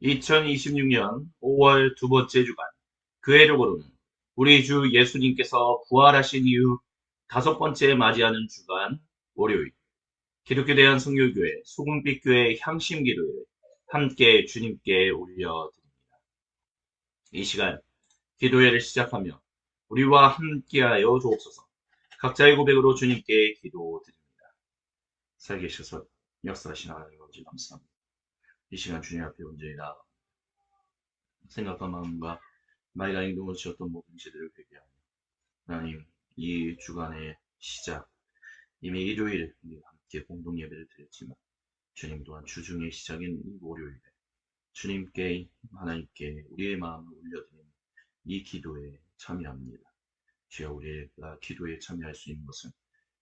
2026년 5월 두 번째 주간 교회를 고르는 우리 주 예수님께서 부활하신 이후 다섯 번째 맞이하는 주간 월요일 기독교 대한 성교교회 소금빛 교회 향심 기도회를 함께 주님께 올려드립니다. 이 시간 기도회를 시작하며 우리와 함께하여 주옵소서. 각자의 고백으로 주님께 기도드립니다. 살계셔서 역사하신 하나님 아버지 감사합니다. 이 시간 주님 앞에 온전히 나아가 생각과 마음과 말과 행동을 지었던 모든 죄들을 회개하며 하나님 이 주간의 시작 이미 일요일 우리가 함께 공동 예배를 드렸지만 주님 또한 주중의 시작인 이 월요일에 주님께 하나님께 우리의 마음을 올려드리는 이 기도에 참여합니다. 주여 우리가 기도에 참여할 수 있는 것은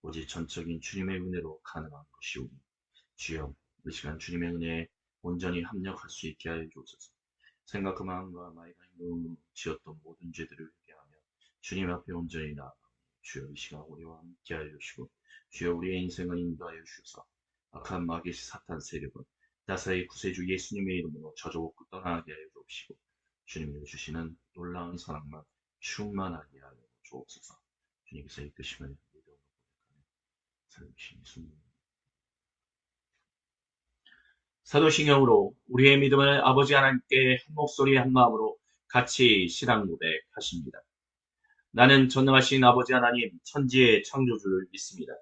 오직 전적인 주님의 은혜로 가능한 것이오니 주여 이 시간 주님의 은혜에 온전히 합력할 수 있게 하여 주옵소서. 생각과 마음과 말과 행동으로 지었던 모든 죄들을 회개하며 주님 앞에 온전히 나아가 주여 이 시간 우리와 함께 하여 주시고 주여 우리의 인생을 인도하여 주셔서 악한 마귀 사탄 세력은 나사의 구세주 예수님의 이름으로 저주받고 떠나게 하여 주옵시고 주님이 주시는 놀라운 사랑만 충만하게 하여 주옵소서. 주님께서 이끄시면 믿음으로 고백하며 살리신 예수님. 사도신경으로 우리의 믿음을 아버지 하나님께 한 목소리 한 마음으로 같이 신앙 고백하십니다. 나는 전능하신 아버지 하나님 천지의 창조주를 믿습니다.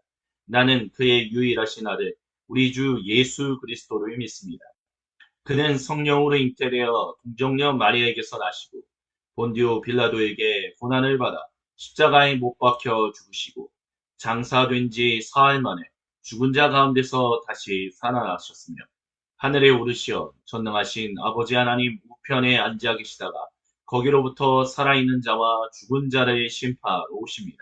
나는 그의 유일하신 아들 우리 주 예수 그리스도를 믿습니다. 그는 성령으로 잉태되어 동정녀 마리아에게서 나시고 본디오 빌라도에게 고난을 받아 십자가에 못 박혀 죽으시고 장사된 지 사흘 만에 죽은 자 가운데서 다시 살아나셨으며 하늘에 오르시어 전능하신 아버지 하나님 우편에 앉아 계시다가 거기로부터 살아있는 자와 죽은 자를 심판하러 오십니다.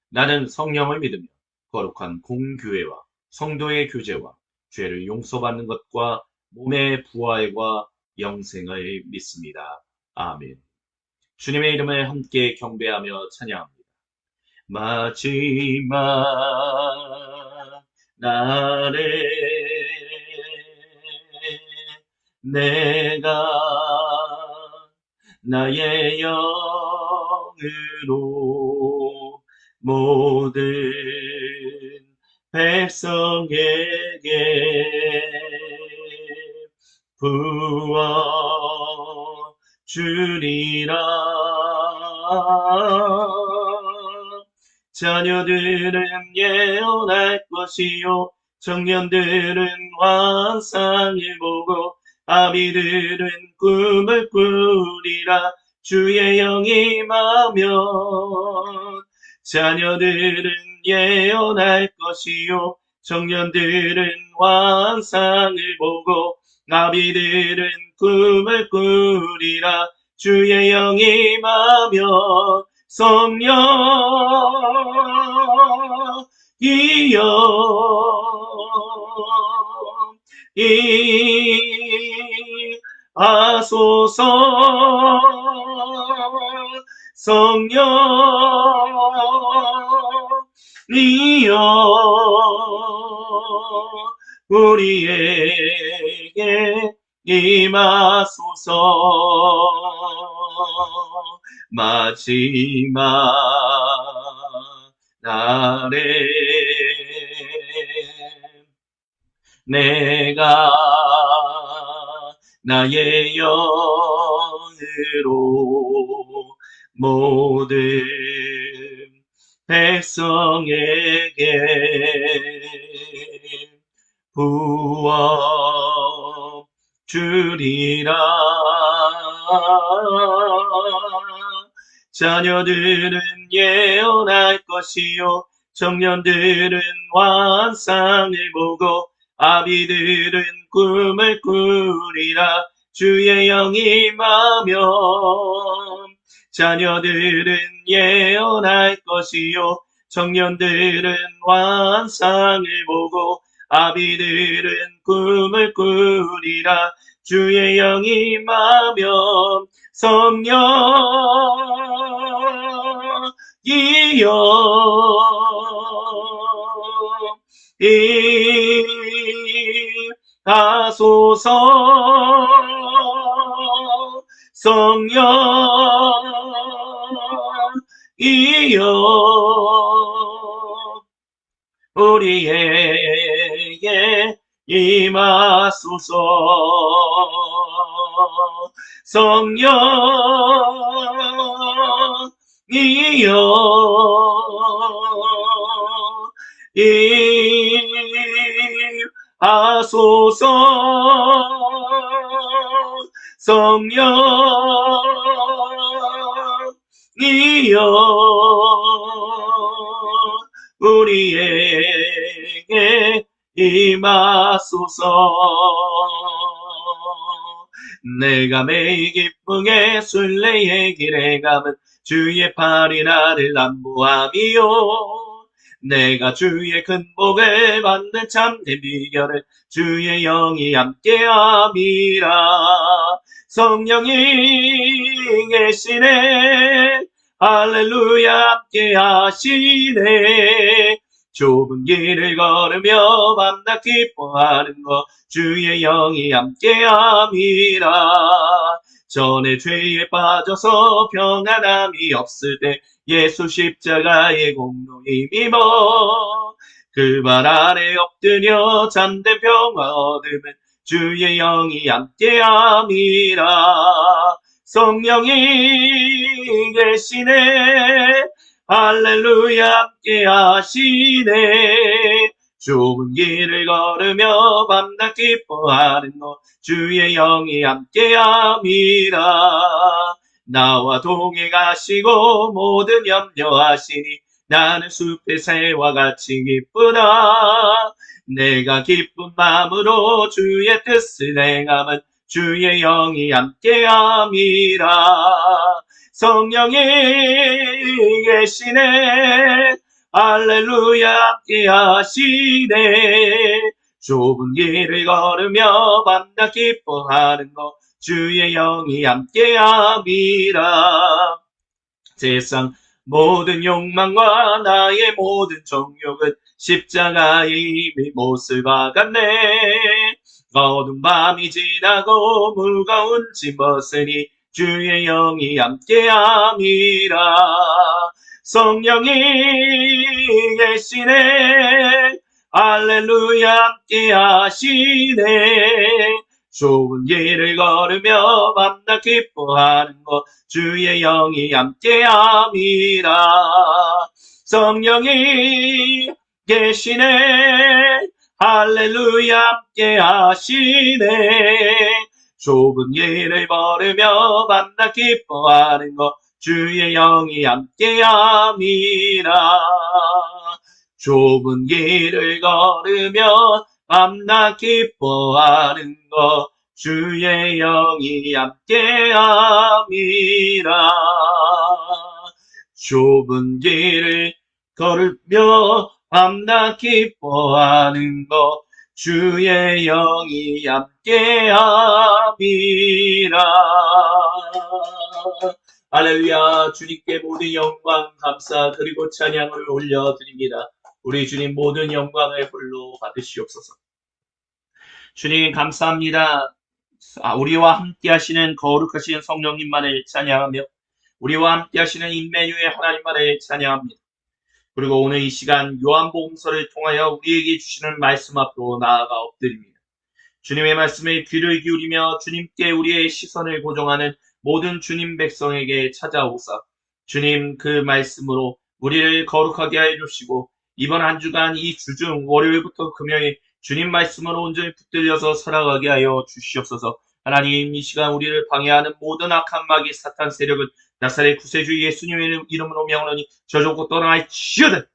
나는 성령을 믿으며 거룩한 공교회와 성도의 교제와 죄를 용서받는 것과 몸의 부활과 영생을 믿습니다. 아멘. 주님의 이름을 함께 경배하며 찬양합니다. 마지막 날에 내가 나의 영으로 모든 백성에게 부어 주리라. 자녀들은 예언할 것이요 청년들은 환상을 보고 아비들은 꿈을 꾸리라. 주의 영이 임하면 자녀들은 예언할 것이요 청년들은 환상을 보고 아비들은 꿈을 꾸리라. 주의 영이 임하면 성령이여 하소서. 성령이여 우리에게 임하소서. 마지막 날에 내가 나의 영으로 모든 백성에게 부어 주리라. 자녀들은 예언할 것이요 청년들은 환상을 보고 아비들은 꿈을 꾸리라. 주의 영이 임하면 자녀들은 예언할 것이요 청년들은 환상을 보고 아비들은 꿈을 꾸리라. 주의 영이 임하면 성령이여 이여 하소서. 성령 이여 우리에게 임하소서. 성령 이여 임하소서. 성령 이여 우리에게 임하소서. 내가 매일 기쁘게 순례의 길에 가면 주의 팔이 나를 안보함이요. 내가 주의 큰 복을 받는 참된 비결을 주의 영이 함께함이라. 성령이 계시네. 할렐루야 함께 하시네. 좁은 길을 걸으며 밤낮 기뻐하는 것 주의 영이 함께함이라. 전에 죄에 빠져서 평안함이 없을 때 예수 십자가의 공로히 믿어 그 발 아래 엎드려 잠든 평화 얻으면 주의 영이 함께함이라. 성령이 계시네. 할렐루야 함께 하시네. 좁은 길을 걸으며 밤낮 기뻐하는 것 주의 영이 함께함이라. 나와 동행하시고 모든 염려하시니 나는 숲의 새와 같이 기쁘다. 내가 기쁜 마음으로 주의 뜻을 행하면 주의 영이 함께함이라. 성령이 계시네. 할렐루야 함께 하시네. 좁은 길을 걸으며 밤낮 기뻐하는 것 주의 영이 함께함이라. 세상 모든 욕망과 나의 모든 정욕은 십자가에 이미 못을 박았네. 어두운 밤이 지나고 무거운 짐 벗으니 주의 영이 함께함이라. 성령이 계시네. 할렐루야 함께 하시네. 좁은 길을 걸으며 밤낮 기뻐하는 것 주의 영이 함께함이라. 성령이 계시네. 할렐루야 함께 하시네. 좁은 길을 걸으며 밤낮 기뻐하는 것 주의 영이 함께함이라. 좁은 길을 걸으며 밤낮 기뻐하는 것 주의 영이 함께함이라. 좁은 길을 걸으며 밤낮 기뻐하는 것 주의 영이 함께함이라. 할렐루야. 주님께 모든 영광 감사 그리고 찬양을 올려드립니다. 우리 주님 모든 영광을 홀로 받으시옵소서. 주님 감사합니다. 우리와 함께 하시는 거룩하신 성령님만을 찬양하며 우리와 함께 하시는 임마누엘 하나님만을 찬양합니다. 그리고 오늘 이 시간 요한복음서를 통하여 우리에게 주시는 말씀 앞으로 나아가 엎드립니다. 주님의 말씀에 귀를 기울이며 주님께 우리의 시선을 고정하는 모든 주님 백성에게 찾아오사 주님 그 말씀으로 우리를 거룩하게 하여 주시고 이번 한 주간 이 주중 월요일부터 금요일 주님 말씀으로 온전히 붙들려서 살아가게 하여 주시옵소서. 하나님 이 시간 우리를 방해하는 모든 악한 마귀 사탄 세력은 나사렛 구세주 예수님의 이름으로 명하노니 저주고 떠나갈지어다.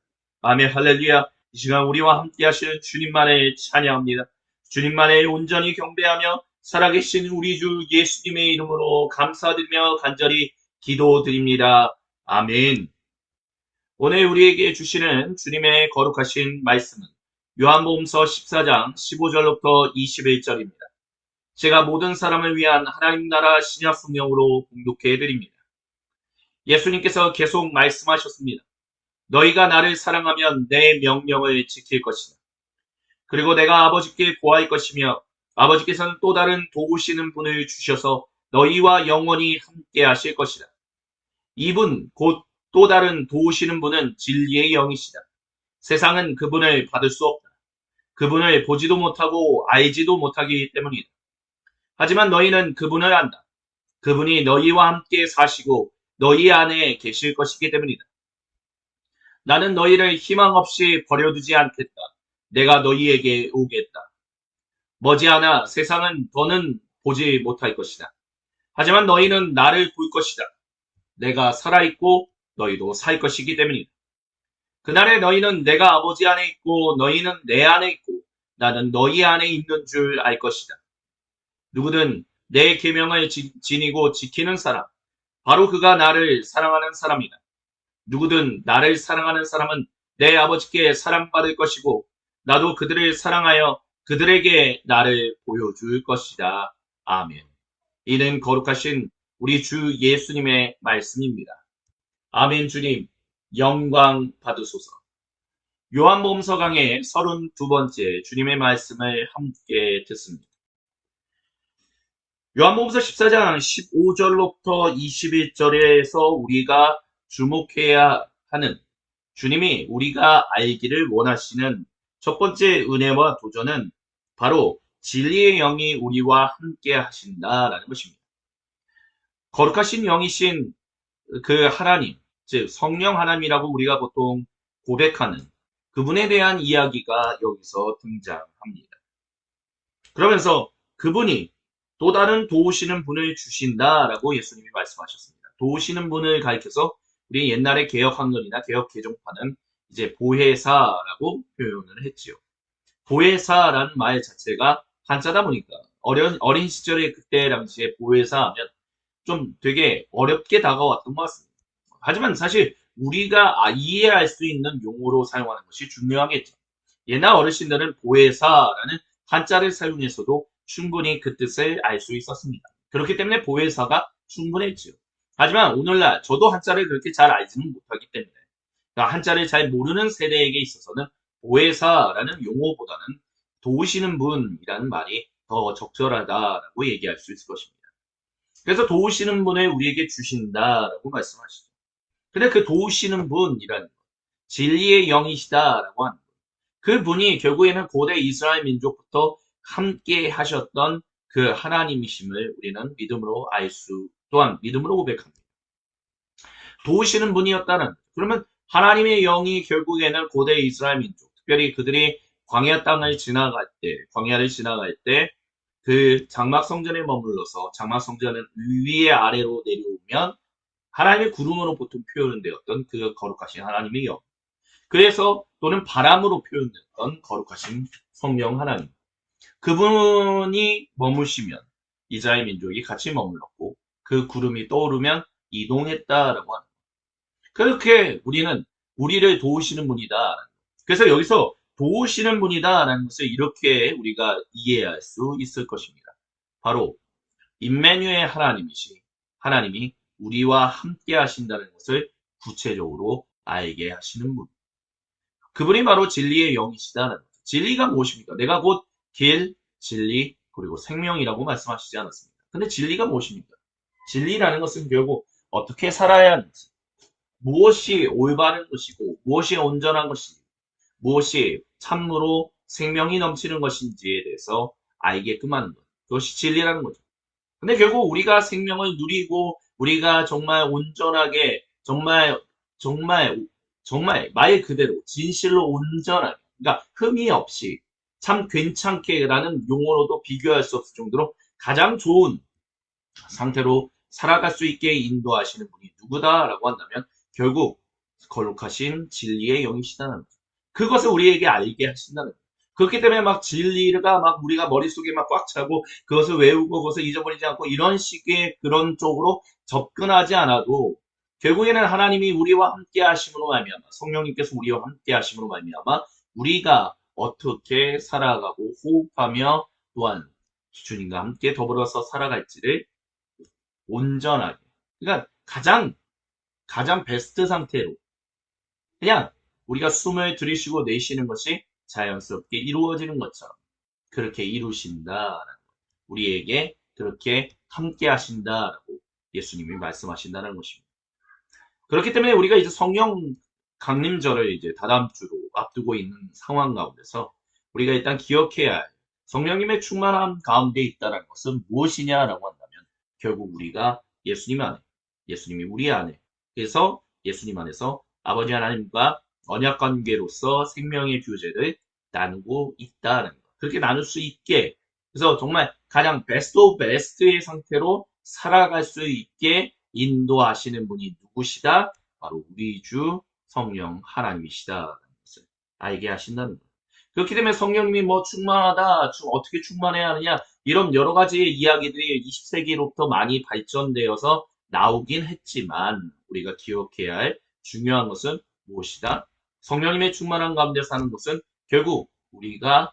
아멘. 할렐루야. 이 시간 우리와 함께 하시는 주님만을 찬양합니다. 주님만을 온전히 경배하며 살아계신 우리 주 예수님의 이름으로 감사드리며 간절히 기도드립니다. 아멘. 오늘 우리에게 주시는 주님의 거룩하신 말씀은 요한복음서 14장 15절부터 21절입니다. 제가 모든 사람을 위한 하나님 나라 신약 성경으로 봉독해 드립니다. 예수님께서 계속 말씀하셨습니다. 너희가 나를 사랑하면 내 명령을 지킬 것이다. 그리고 내가 아버지께 구할 것이며 아버지께서는 또 다른 도우시는 분을 주셔서 너희와 영원히 함께 하실 것이다. 이분 곧 또 다른 도우시는 분은 진리의 영이시다. 세상은 그분을 받을 수 없다. 그분을 보지도 못하고 알지도 못하기 때문이다. 하지만 너희는 그분을 안다. 그분이 너희와 함께 사시고 너희 안에 계실 것이기 때문이다. 나는 너희를 희망 없이 버려두지 않겠다. 내가 너희에게 오겠다. 머지않아 세상은 더는 보지 못할 것이다. 하지만 너희는 나를 볼 것이다. 내가 살아있고 너희도 살 것이기 때문이다. 그날에 너희는 내가 아버지 안에 있고 너희는 내 안에 있고 나는 너희 안에 있는 줄 알 것이다. 누구든 내 계명을 지니고 지키는 사람, 바로 그가 나를 사랑하는 사람이다. 누구든 나를 사랑하는 사람은 내 아버지께 사랑받을 것이고 나도 그들을 사랑하여 그들에게 나를 보여줄 것이다. 아멘. 이는 거룩하신 우리 주 예수님의 말씀입니다. 아멘. 주님, 영광 받으소서. 요한복음서 강의 32번째 주님의 말씀을 함께 듣습니다. 요한복음서 14장 15절로부터 21절에서 우리가 주목해야 하는 주님이 우리가 알기를 원하시는 첫 번째 은혜와 도전은 바로 진리의 영이 우리와 함께 하신다라는 것입니다. 거룩하신 영이신 그 하나님, 즉 성령 하나님이라고 우리가 보통 고백하는 그분에 대한 이야기가 여기서 등장합니다. 그러면서 그분이 또 다른 도우시는 분을 주신다라고 예수님이 말씀하셨습니다. 도우시는 분을 가리켜서 우리 옛날에 개혁학론이나 개혁개정파는 이제 보혜사라고 표현을 했지요. 보혜사라는 말 자체가 한자다 보니까 어린 시절에 그때 당시에 보혜사 하면 좀 되게 어렵게 다가왔던 것 같습니다. 하지만 사실 우리가 이해할 수 있는 용어로 사용하는 것이 중요하겠죠. 옛날 어르신들은 보혜사라는 한자를 사용해서도 충분히 그 뜻을 알 수 있었습니다. 그렇기 때문에 보혜사가 충분했지요. 하지만 오늘날 저도 한자를 그렇게 잘 알지는 못하기 때문에 그러니까 한자를 잘 모르는 세대에게 있어서는 보혜사라는 용어보다는 도우시는 분이라는 말이 더 적절하다라고 얘기할 수 있을 것입니다. 그래서 도우시는 분을 우리에게 주신다라고 말씀하시죠. 근데 그 도우시는 분이라는 것, 진리의 영이시다라고 하는 것, 그 분이 결국에는 고대 이스라엘 민족부터 함께 하셨던 그 하나님이심을 우리는 믿음으로 알 수, 또한 믿음으로 고백합니다. 도우시는 분이었다는, 그러면 하나님의 영이 결국에는 고대 이스라엘 민족, 특별히 그들이 광야 땅을 지나갈 때, 광야를 지나갈 때, 그 장막 성전에 머물러서 장막 성전은 위에 아래로 내려오면 하나님의 구름으로 보통 표현되었던 그 거룩하신 하나님의 영. 그래서 또는 바람으로 표현됐던 거룩하신 성령 하나님. 그분이 머무시면 이스라엘 민족이 같이 머물렀고 그 구름이 떠오르면 이동했다라고 하는 거예요. 그렇게 우리는 우리를 도우시는 분이다. 그래서 여기서 도우시는 분이다라는 것을 이렇게 우리가 이해할 수 있을 것입니다. 바로 임마누엘 하나님이 우리와 함께 하신다는 것을 구체적으로 알게 하시는 분. 그분이 바로 진리의 영이시다는 거죠. 진리가 무엇입니까? 내가 곧 길, 진리, 그리고 생명이라고 말씀하시지 않았습니까? 근데 진리가 무엇입니까? 진리라는 것은 결국 어떻게 살아야 하는지, 무엇이 올바른 것이고, 무엇이 온전한 것인지, 무엇이 참으로 생명이 넘치는 것인지에 대해서 알게끔 하는 것. 그것이 진리라는 거죠. 근데 결국 우리가 생명을 누리고, 우리가 정말 온전하게, 정말 말 그대로 진실로 온전하게, 그러니까 흠이 없이 참 괜찮게라는 용어로도 비교할 수 없을 정도로 가장 좋은 상태로 살아갈 수 있게 인도하시는 분이 누구다라고 한다면 결국 거룩하신 진리의 영이시다는 거죠. 그것을 우리에게 알게 하신다는 거죠. 그렇기 때문에 막 진리가 막 우리가 머릿속에 막 꽉 차고 그것을 외우고 그것을 잊어버리지 않고 이런 식의 그런 쪽으로 접근하지 않아도 결국에는 하나님이 우리와 함께 하심으로 말미암아 성령님께서 우리와 함께 하심으로 말미암아 우리가 어떻게 살아가고 호흡하며 또한 주님과 함께 더불어서 살아갈지를 온전하게 그러니까 가장 가장 베스트 상태로 그냥 우리가 숨을 들이쉬고 내쉬는 것이 자연스럽게 이루어지는 것처럼 그렇게 이루신다. 우리에게 그렇게 함께 하신다라고 예수님이 말씀하신다는 것입니다. 그렇기 때문에 우리가 이제 성령 강림절을 이제 다다음 주로 앞두고 있는 상황 가운데서 우리가 일단 기억해야 할 성령님의 충만함 가운데 있다는 것은 무엇이냐라고 한다면 결국 우리가 예수님 안에, 예수님이 우리 안에, 그래서 예수님 안에서 아버지 하나님과 언약 관계로서 생명의 교제를 나누고 있다는 것. 그렇게 나눌 수 있게, 그래서 정말 가장 베스트 오브 베스트의 상태로 살아갈 수 있게 인도하시는 분이 누구시다? 바로 우리 주 성령 하나님이시다라는 것을 알게 하신다는 것. 그렇기 때문에 성령님이 뭐 충만하다, 어떻게 충만해야 하느냐, 이런 여러 가지의 이야기들이 20세기로부터 많이 발전되어서 나오긴 했지만, 우리가 기억해야 할 중요한 것은 무엇이다? 성령님의 충만한 가운데 사는 것은 결국 우리가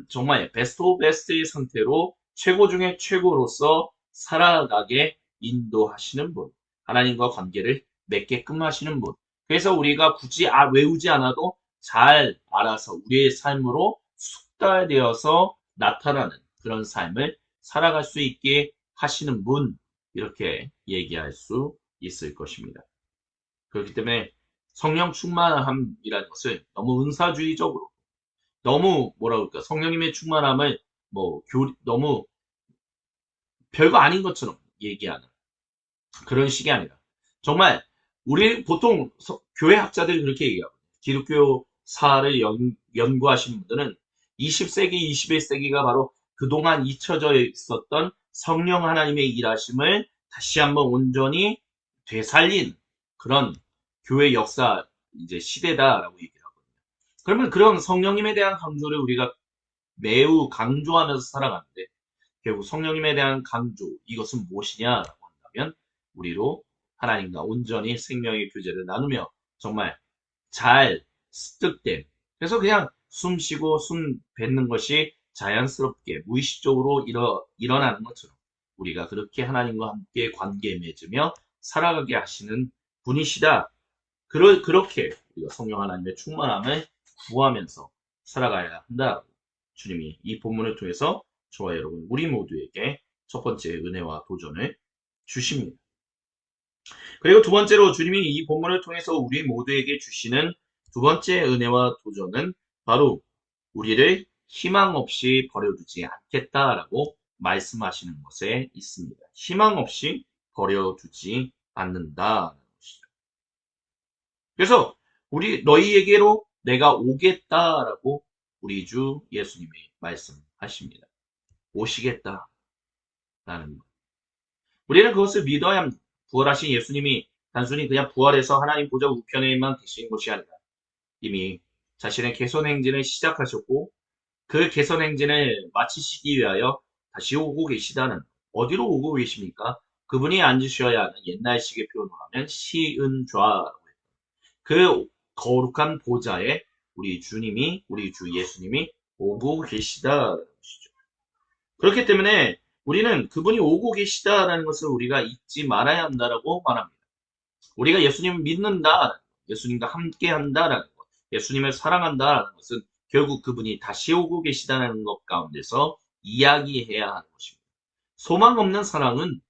정말 베스트 오브 베스트의 상태로 최고 중에 최고로서 살아가게 인도하시는 분. 하나님과 관계를 맺게끔 하시는 분. 그래서 우리가 굳이 외우지 않아도 잘 알아서 우리의 삶으로 숙달되어서 나타나는 그런 삶을 살아갈 수 있게 하시는 분. 이렇게 얘기할 수 있을 것입니다. 그렇기 때문에 성령 충만함이라는 것을 너무 은사주의적으로, 너무 뭐라 그럴까, 성령님의 충만함을 너무 별거 아닌 것처럼 얘기하는 그런 식이 아니라 정말 우리 보통 교회 학자들이 그렇게 얘기하고 기독교사를 연구하시는 분들은 20세기, 21세기가 바로 그동안 잊혀져 있었던 성령 하나님의 일하심을 다시 한번 온전히 되살린 그런 교회 역사 이제 시대다라고 얘기를 하거든요. 그러면 그런 성령님에 대한 강조를 우리가 매우 강조하면서 살아가는데 결국 성령님에 대한 강조, 이것은 무엇이냐라고 한다면 우리로 하나님과 온전히 생명의 교제를 나누며 정말 잘 습득된, 그래서 그냥 숨 쉬고 숨 뱉는 것이 자연스럽게 무의식적으로 일어나는 것처럼 우리가 그렇게 하나님과 함께 관계 맺으며 살아가게 하시는 분이시다. 그렇게 우리가 성령 하나님의 충만함을 구하면서 살아가야 한다. 주님이 이 본문을 통해서 저와 여러분, 우리 모두에게 첫 번째 은혜와 도전을 주십니다. 그리고 두 번째로 주님이 이 본문을 통해서 우리 모두에게 주시는 두 번째 은혜와 도전은 바로 우리를 희망 없이 버려두지 않겠다라고 말씀하시는 것에 있습니다. 희망 없이 버려두지 않는다라는 것이죠. 그래서 너희에게로 내가 오겠다라고 우리 주 예수님이 말씀하십니다. 오시겠다라는 것. 우리는 그것을 믿어야 합니다. 부활하신 예수님이 단순히 그냥 부활해서 하나님 보좌 우편에만 계신 것이 아니라 이미 자신의 개선 행진을 시작하셨고 그 개선 행진을 마치시기 위하여 다시 오고 계시다는, 어디로 오고 계십니까? 그분이 앉으셔야 하는 옛날식의 표현으로 하면 시은좌라고 해요. 그 거룩한 보좌에 우리 주 예수님이 오고 계시다라는 것이죠. 그렇기 때문에 우리는 그분이 오고 계시다라는 것을 우리가 잊지 말아야 한다라고 말합니다. 우리가 예수님을 믿는다, 예수님과 함께 한다라는 것, 예수님을 사랑한다라는 것은 결국 그분이 다시 오고 계시다는 것 가운데서 이야기해야 하는 것입니다. 소망 없는 사랑은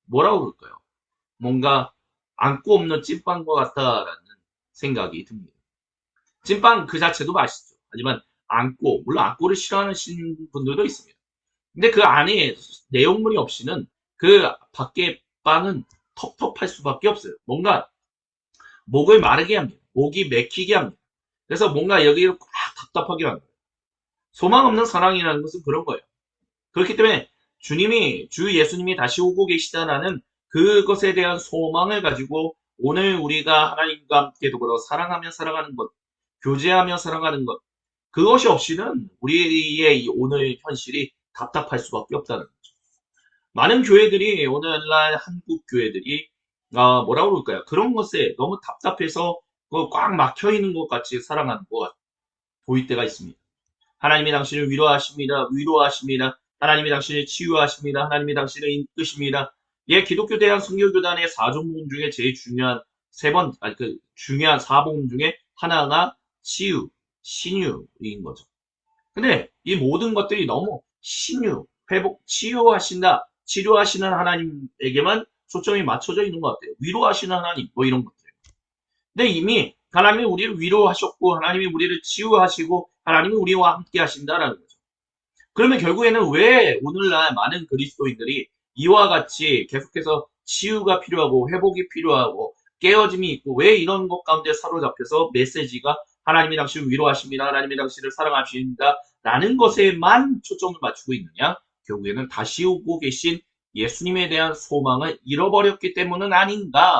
뭐라고 그럴까요? 뭔가 안고 없는 찐빵과 같다라는 생각이 듭니다. 찐빵 그 자체도 맛있죠. 하지만 물론 안고를 싫어하시는 분들도 있습니다. 근데 그 안에 내용물이 없이는 그 밖에 빵은 텁텁할 수밖에 없어요. 뭔가 목을 마르게 합니다. 목이 맥히게 합니다. 그래서 뭔가 여기를 꽉 답답하게 합니다. 소망 없는 사랑이라는 것은 그런 거예요. 그렇기 때문에 주 예수님이 다시 오고 계시다라는 그것에 대한 소망을 가지고 오늘 우리가 하나님과 함께 더불어 사랑하며 살아가는 것, 교제하며 살아가는 것, 그것이 없이는 우리의 오늘 현실이 답답할 수밖에 없다는 거죠. 많은 교회들이, 오늘날 한국 교회들이, 뭐라고 그럴까요? 그런 것에 너무 답답해서 꽉 막혀 있는 것 같이 살아가는 것 보일 때가 있습니다. 하나님이 당신을 위로하십니다. 하나님이 당신을 치유하십니다. 하나님이 당신을 이끄십니다. 예, 기독교 대한 선교교단의 4종목 중에 제일 중요한 중요한 사복음 중에 하나가 치유, 신유인 거죠. 근데 이 모든 것들이 너무 신유, 회복, 치유하신다, 치료하시는 하나님에게만 초점이 맞춰져 있는 것 같아요. 위로하시는 하나님, 뭐 이런 것들. 근데 이미 하나님이 우리를 위로하셨고, 하나님이 우리를 치유하시고, 하나님이 우리와 함께 하신다라는 거죠. 그러면 결국에는 왜 오늘날 많은 그리스도인들이 이와 같이 계속해서 치유가 필요하고, 회복이 필요하고, 깨어짐이 있고, 왜 이런 것 가운데 사로잡혀서 메시지가 하나님이 당신을 위로하십니다. 하나님이 당신을 사랑하십니다. 라는 것에만 초점을 맞추고 있느냐? 결국에는 다시 오고 계신 예수님에 대한 소망을 잃어버렸기 때문은 아닌가?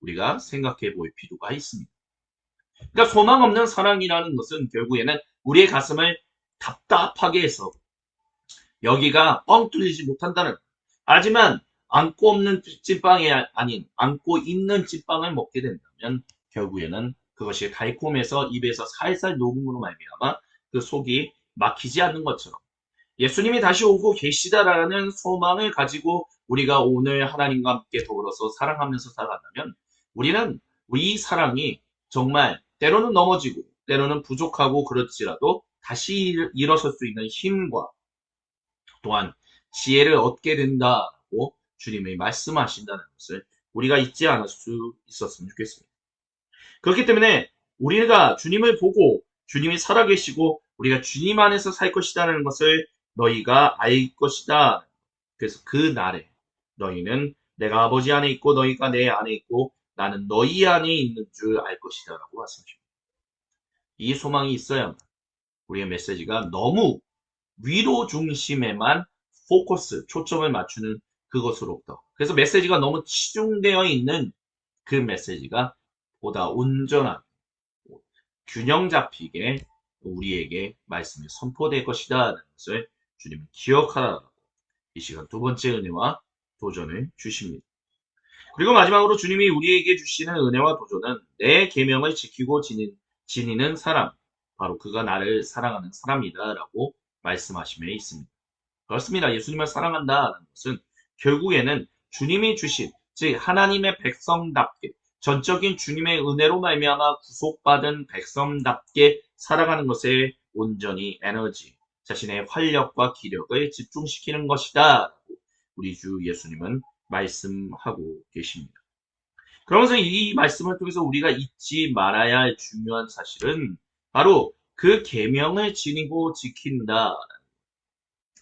우리가 생각해 볼 필요가 있습니다. 그러니까 소망 없는 사랑이라는 것은 결국에는 우리의 가슴을 답답하게 해서 여기가 뻥 뚫리지 못한다는. 하지만 안고 없는 찐빵이 아닌 안고 있는 찐빵을 먹게 된다면 결국에는 그것이 달콤해서 입에서 살살 녹음으로 말미암아 그 속이 막히지 않는 것처럼 예수님이 다시 오고 계시다라는 소망을 가지고 우리가 오늘 하나님과 함께 더불어서 사랑하면서 살아간다면 우리는 우리 사랑이 정말 때로는 넘어지고 때로는 부족하고 그렇지라도 다시 일어설 수 있는 힘과 또한 지혜를 얻게 된다고 주님이 말씀하신다는 것을 우리가 잊지 않을 수 있었으면 좋겠습니다. 그렇기 때문에 우리가 주님을 보고 주님이 살아계시고 우리가 주님 안에서 살 것이라는 것을 너희가 알 것이다. 그래서 그 날에 너희는 내가 아버지 안에 있고 너희가 내 안에 있고 나는 너희 안에 있는 줄 알 것이다 라고 말씀하십니다. 이 소망이 있어야 우리의 메시지가 너무 위로 중심에만 초점을 맞추는 그것으로부터. 그래서 메시지가 너무 치중되어 있는 그 메시지가 보다 온전한, 균형 잡히게 우리에게 말씀이 선포될 것이다. 라는 것을 주님은 기억하라고 이 시간 두 번째 은혜와 도전을 주십니다. 그리고 마지막으로 주님이 우리에게 주시는 은혜와 도전은 내 계명을 지키고 지니는 사람, 바로 그가 나를 사랑하는 사람이다라고 말씀하심에 있습니다. 그렇습니다. 예수님을 사랑한다는 것은 결국에는 주님이 주신, 즉 하나님의 백성답게 전적인 주님의 은혜로 말미암아 구속받은 백성답게 살아가는 것에 온전히 에너지, 자신의 활력과 기력을 집중시키는 것이다. 우리 주 예수님은 말씀하고 계십니다. 그러면서 이 말씀을 통해서 우리가 잊지 말아야 할 중요한 사실은 바로 그 계명을 지니고 지킨다.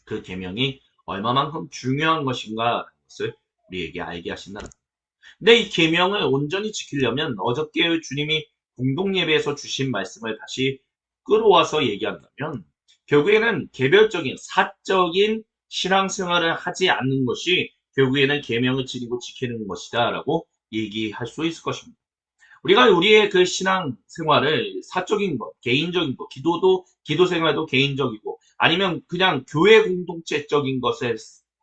그 계명이 얼마만큼 중요한 것인가라는 것을 우리에게 알게 하신다. 근데 이 계명을 온전히 지키려면 어저께 주님이 공동 예배에서 주신 말씀을 다시 끌어와서 얘기한다면 결국에는 개별적인 사적인 신앙생활을 하지 않는 것이 결국에는 계명을 지키고 지키는 것이다라고 얘기할 수 있을 것입니다. 우리가 우리의 그 신앙 생활을 사적인 것, 개인적인 것, 기도 생활도 개인적이고, 아니면 그냥 교회 공동체적인 것에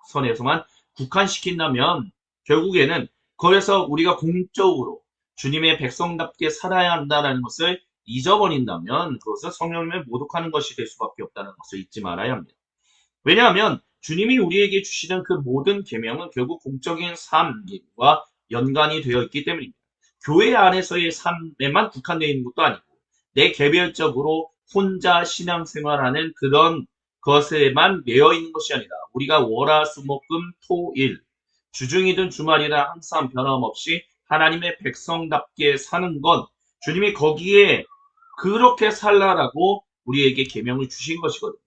선에서만 국한시킨다면, 결국에는 거기서 우리가 공적으로 주님의 백성답게 살아야 한다는 것을 잊어버린다면, 그것은 성령님을 모독하는 것이 될 수밖에 없다는 것을 잊지 말아야 합니다. 왜냐하면, 주님이 우리에게 주시는 그 모든 계명은 결국 공적인 삶과 연관이 되어 있기 때문입니다. 교회 안에서의 삶에만 국한되어 있는 것도 아니고 내 개별적으로 혼자 신앙생활하는 그런 것에만 매여 있는 것이 아니라 우리가 월화수목금토일 주중이든 주말이나 항상 변함없이 하나님의 백성답게 사는 건 주님이 거기에 그렇게 살라라고 우리에게 계명을 주신 것이거든요.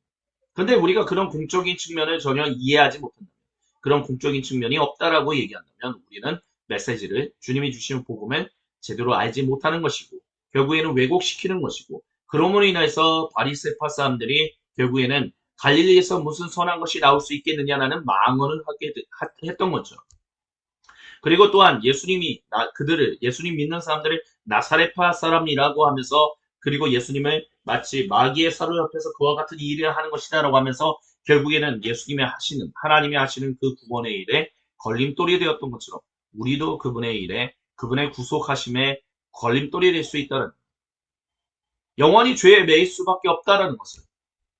근데 우리가 그런 공적인 측면을 전혀 이해하지 못한다면, 그런 공적인 측면이 없다라고 얘기한다면 우리는 메시지를 주님이 주신 복음을 제대로 알지 못하는 것이고 결국에는 왜곡시키는 것이고 그러므로 인해서 바리새파 사람들이 결국에는 갈릴리에서 무슨 선한 것이 나올 수 있겠느냐라는 망언을 했던 거죠. 그리고 또한 예수님 믿는 사람들을 나사렛파 사람이라고 하면서 그리고 예수님을 마치 마귀의 사로잡혀서 그와 같은 일을 하는 것이다라고 하면서 결국에는 하나님이 하시는 그 구원의 일에 걸림돌이 되었던 것처럼 우리도 그분의 일에 그분의 구속하심에 걸림돌이 될 수 있다는 영원히 죄에 매일 수밖에 없다라는 것을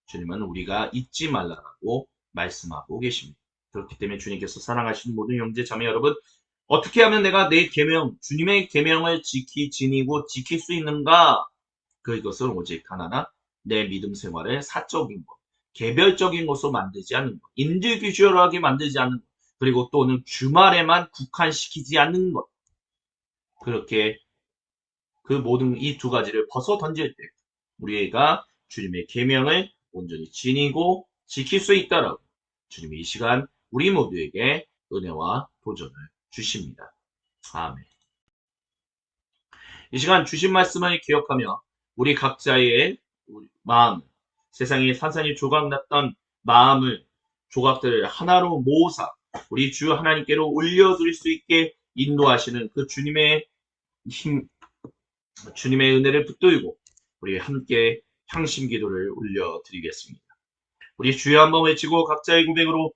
주님은 우리가 잊지 말라고 말씀하고 계십니다. 그렇기 때문에 주님께서 사랑하시는 모든 형제 자매 여러분 어떻게 하면 내가 내 계명, 주님의 계명을 지니고 지킬 수 있는가? 그것은 오직 하나나 내 믿음 생활의 사적인 것, 개별적인 것으로 만들지 않는 것, 인디비주얼하게 만들지 않는 것, 그리고 또는 주말에만 국한시키지 않는 것. 그렇게 그 모든 이 두 가지를 벗어 던질 때 우리가 주님의 계명을 온전히 지니고 지킬 수 있다라고 주님이 이 시간 우리 모두에게 은혜와 도전을 주십니다. 아멘. 이 시간 주신 말씀을 기억하며 우리 각자의 마음, 세상에 산산이 조각났던 마음을 조각들을 하나로 모으사 우리 주 하나님께로 올려드릴 수 있게 인도하시는 그 주님의 힘, 주님의 은혜를 붙들고 우리 함께 향심 기도를 올려드리겠습니다. 우리 주여 한번 외치고 각자의 고백으로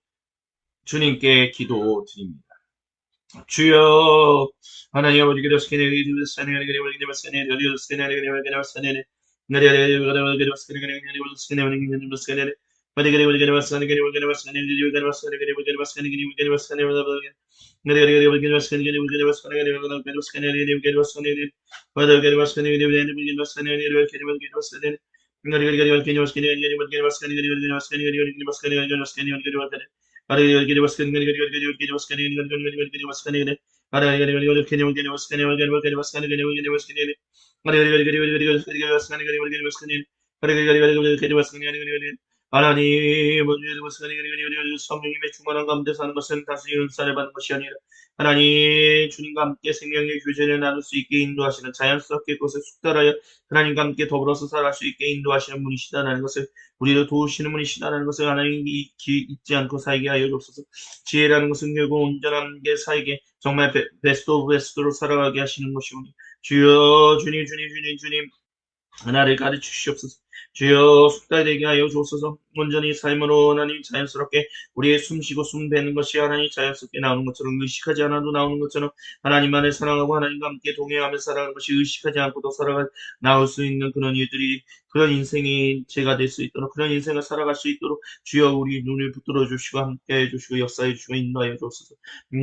주님께 기도 드립니다. 주여 하나님 아버지 기도스케네 기도스케네 기도스케네 기도스케네 기도스케네 하나님, 성령님의 충만한 가운데 사는 것은 다시 은사를 받는 것이 아니라 하나님 주님과 함께 생명의 교제를 나눌 수 있게 인도하시는 자연스럽게 그것을 숙달하여 하나님과 함께 더불어서 살아갈 수 있게 인도하시는 분이시다라는 것을 우리를 도우시는 분이시다라는 것을 하나님이 잊지 않고 살게 하여 주옵소서. 지혜라는 것은 결국 온전한 게 살게 정말 베스트 오브 베스트로 살아가게 하시는 것이오니 주여 주님 하나를 가르쳐 주시옵소서. 주여 숙달되게 하여 주옵소서. 온전히 삶으로 하나님 자연스럽게 우리의 숨쉬고 숨배는 것이 하나님 자연스럽게 나오는 것처럼 의식하지 않아도 나오는 것처럼 하나님만을 사랑하고 하나님과 함께 동행하며 살아가는 것이 의식하지 않고도 나올 수 있는 그런 일들이 그런 인생이 제가 될 수 있도록 그런 인생을 살아갈 수 있도록 주여 우리 눈을 붙들어 주시고 함께 해주시고 역사해 주시고 인도하여 주옵소서. 주여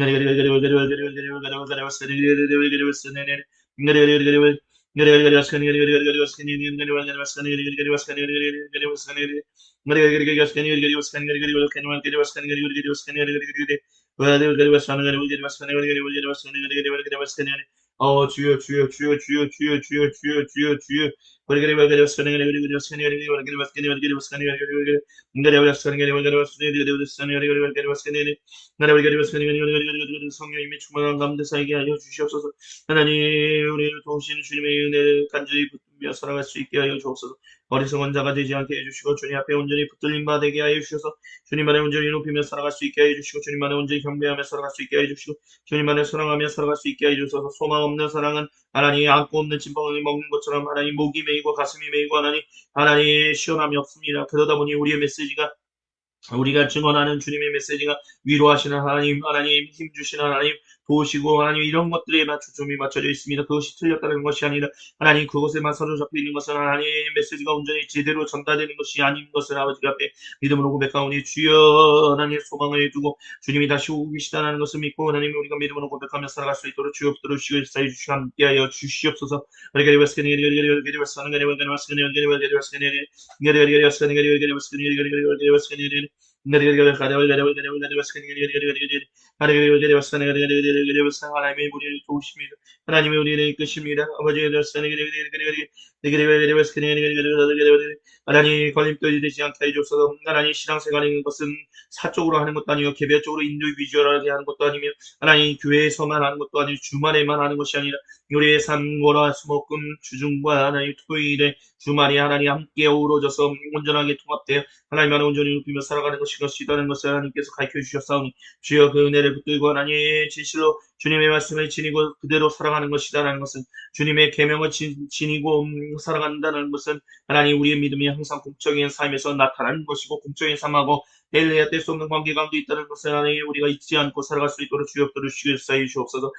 성령님의 충만한 가운데 살게 하여 주시옵소서. 하나님 우리를 도우시는 주님의 은혜를 간절히 붙들며 살아갈 수 있게 하여 주옵소서. 어리석은 자가 되지 않게 해주시고 주님 앞에 온전히 붙들림 받게 하여 주셔서 주님 안에 온전히 높이며 살아갈 수 있게 하여 주시고 주님 안에 온전히 경배하며 살아갈 수 있게 하여 주시고 주님 안에 사랑하며 살아갈 수 있게 하여 주셔서 소망 없는 사랑은 하나님 안고 없는 찐빵을 먹는 것처럼 하나님 목이 메이고 가슴이 메이고 하나님 시원함이 없습니다. 그러다 보니 우리의 메시지가 우리가 증언하는 주님의 메시지가 위로하시는 하나님 힘주시는 하나님 도우시고 하나님 이런 것들에 초점이 맞춰져 있습니다. 그것이 틀렸다는 것이 아니라 하나님 그것에만 사로잡혀 있는 것은 하나님 메시지가 온전히 제대로 전달되는 것이 아닌 것을 아버지 앞에 믿음으로 고백하오니 주여 하나님의 소망을 두고 주님이 다시 오고 계시다는 것을 믿고 하나님 우리가 믿음으로 고백하며 살아갈 수 있도록 주여 붙들어주시고 일사해 주시고 함께하여 주시옵소서. 하나님의 우리를 도우십니다. 하나님의 우리를 이끄십니다. 아버지의 하나님 걸림돌이 되지 않게 해주옵소서. 하나님 신앙생활인 것은 사적으로 하는 것도 아니요 개별적으로 인디비주얼하게 하는 것도 아니며 하나님 교회에서만 하는 것도 아니고 주말에만 하는 것이 아니라 우리의 삶 월화수목금 주중과 하나님 토요일에 주말이 하나님 함께 어우러져서 온전하게 통합되어 하나님 안에 온전히 높이며 살아가는 것이라는 것을 하나님께서 가르쳐 주셨사오니 주여 그 은혜를 붙들고 하나님 진실로 주님의 말씀을 지니고 그대로 살아가는 것이다라는 것은 주님의 계명을 지니고 살아간다는 것은 하나님 우리의 믿음이 항상 공적인 삶에서 나타나는 것이고 공적인 삶하고 뗄래야 뗄 수 없는 관계 가운데 있다는 것을 하나님 우리가 잊지 않고 살아갈 수 있도록 주여 들으시고 사이 주옵소서.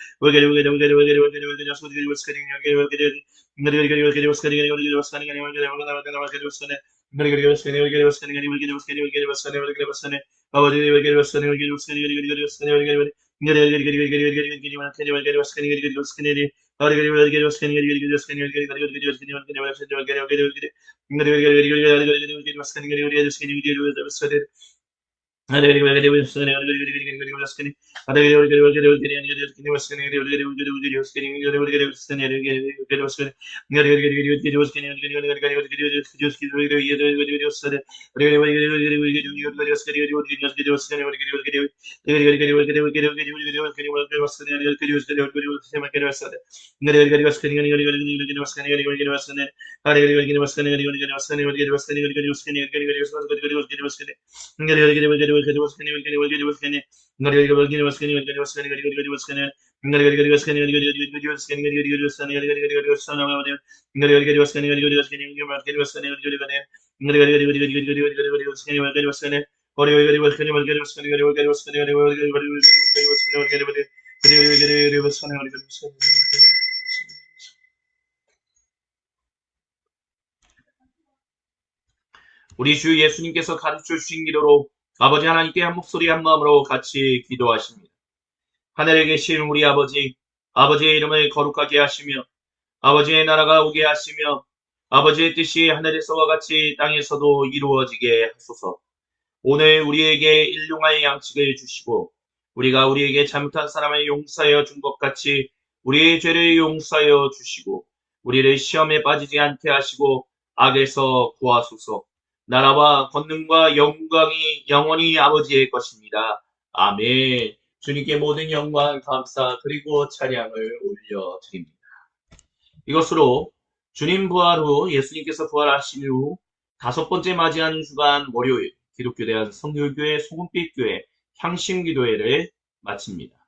우리 주 예수님께서 가르쳐 주신 기도로 아버지 하나님께 한 목소리 한 마음으로 같이 기도하십니다. 하늘에 계신 우리 아버지, 아버지의 이름을 거룩하게 하시며 아버지의 나라가 오게 하시며 아버지의 뜻이 하늘에서와 같이 땅에서도 이루어지게 하소서. 오늘 우리에게 일용할 양식을 주시고 우리가 우리에게 잘못한 사람을 용서하여 준 것 같이 우리의 죄를 용서하여 주시고 우리를 시험에 빠지지 않게 하시고 악에서 구하소서. 나라와 권능과 영광이 영원히 아버지의 것입니다. 아멘. 주님께 모든 영광, 감사 그리고 찬양을 올려드립니다. 이것으로 주님 부활 후 예수님께서 부활하신 후 다섯 번째 맞이하는 주간 월요일 기독교 대한 성결교회 소금빛교회 향심기도회를 마칩니다.